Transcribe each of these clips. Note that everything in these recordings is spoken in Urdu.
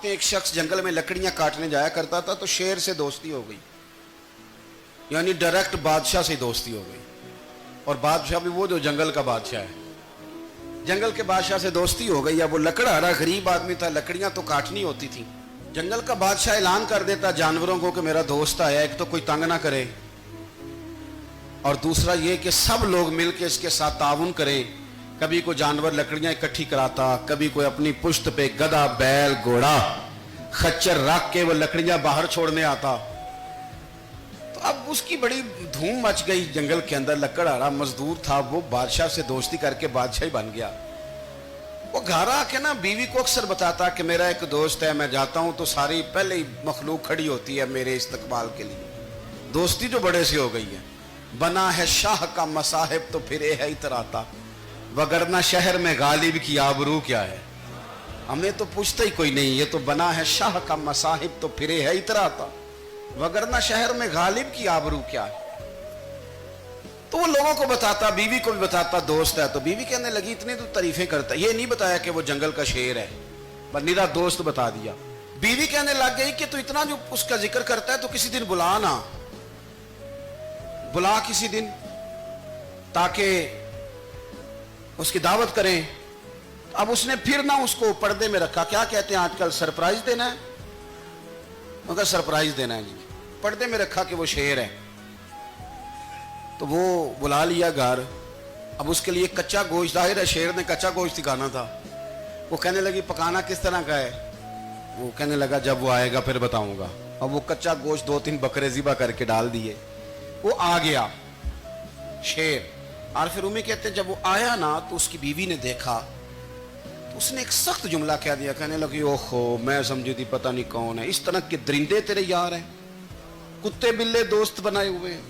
ایک شخص جنگل میں لکڑیاں کاٹنے جایا کرتا تھا تو شیر سے دوستی ہو گئی، یعنی ڈائریکٹ بادشاہ سے دوستی ہو گئی، اور بادشاہ بھی وہ جو جنگل کا بادشاہ ہے، جنگل کے بادشاہ سے دوستی ہو گئی۔ اب وہ لکڑہارا غریب آدمی تھا، لکڑیاں تو کاٹنی ہوتی تھیں۔ جنگل کا بادشاہ اعلان کر دیتا جانوروں کو کہ میرا دوست آیا، ایک تو کوئی تنگ نہ کرے، اور دوسرا یہ کہ سب لوگ مل کے اس کے ساتھ تعاون کریں۔ کبھی کوئی جانور لکڑیاں اکٹھی کراتا، کبھی کوئی اپنی پشت پہ گدھا، بیل، گھوڑا، خچر رکھ کے وہ لکڑیاں باہر چھوڑنے آتا۔ تو اب اس کی بڑی دھوم مچ گئی جنگل کے اندر۔ لکڑہارا مزدور تھا، وہ بادشاہ سے دوستی کر کے بادشاہ ہی بن گیا۔ وہ گھر آ کے نا بیوی کو اکثر بتاتا کہ میرا ایک دوست ہے، میں جاتا ہوں تو ساری پہلے ہی مخلوق کھڑی ہوتی ہے میرے استقبال کے لیے۔ دوستی جو بڑے سے ہو گئی ہے۔ بنا ہے شاہ کا مصاحب تو پھر ہے اتراتا، وگرنہ شہر میں غالب کی آبرو کیا ہے۔ ہمیں تو پوچھتا ہی کوئی نہیں، یہ تو بنا ہے شاہ کا مصاحب تو پھر ہے اتراتا، وگرنہ شہر میں غالب کی آبرو کیا ہے۔ تو وہ لوگوں کو بتاتا، بیوی کو بھی بتاتا دوست ہے، تو بیوی کہنے لگی اتنی تو تعریفیں کرتا، یہ نہیں بتایا کہ وہ جنگل کا شیر ہے، بس نیرا دوست بتا دیا۔ بیوی کہنے لگ گئی کہ تو اتنا جو اس کا ذکر کرتا ہے تو کسی دن بلا نا، بلا کسی دن تاکہ اس کی دعوت کریں۔ اب اس نے پھر نہ اس کو پردے میں رکھا، کیا کہتے ہیں آج کل، سرپرائز دینا ہے، مگر سرپرائز دینا ہے جی، پردے میں رکھا کہ وہ شیر ہے۔ تو وہ بلا لیا گھر۔ اب اس کے لیے کچا گوشت، ظاہر ہے شیر نے کچا گوشت کھانا تھا۔ وہ کہنے لگی پکانا کس طرح کا ہے؟ وہ کہنے لگا جب وہ آئے گا پھر بتاؤں گا۔ اب وہ کچا گوشت 2-3 بکرے ذبح کر کے ڈال دیے۔ وہ آ گیا شیر، اور پھر امی کہتے ہیں جب وہ آیا نا تو اس کی بیوی نے دیکھا تو اس نے ایک سخت جملہ کہہ دیا، کہنے لگی اوہو میں سمجھی تھی پتہ نہیں کون ہے، اس طرح کے درندے تیرے یار ہیں، کتے بلے دوست بنائے ہوئے ہیں،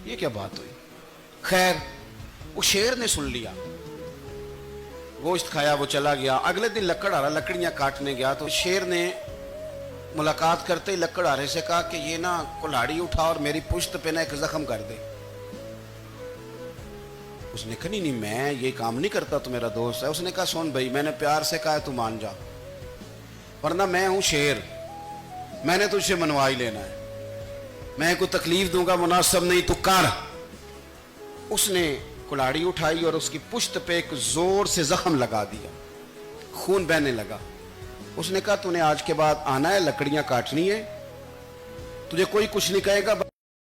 یہ کیا بات ہوئی؟ خیر وہ شیر نے سن لیا، گوشت کھایا، وہ چلا گیا۔ اگلے دن لکڑہارا لکڑیاں کاٹنے گیا تو شیر نے ملاقات کرتے ہی لکڑہارے سے کہا کہ یہ نا کلاڑی اٹھا اور میری پشت پہ نا ایک زخم کر دے۔ اس نے کہا نہیں میں یہ کام نہیں کرتا، تو میرا دوست ہے۔ اس نے کہا سن بھائی، میں نے پیار سے کہا ہے تو مان جا، ورنہ میں ہوں شیر، میں نے تجھ سے منوا ہی لینا ہے، میں کوئی تکلیف دوں گا مناسب نہیں، تو کر۔ اس نے کلاڑی اٹھائی اور اس کی پشت پہ ایک زور سے زخم لگا دیا، خون بہنے لگا۔ اس نے کہا تو نے آج کے بعد آنا ہے، لکڑیاں کاٹنی ہے، تجھے کوئی کچھ نہیں کہے گا۔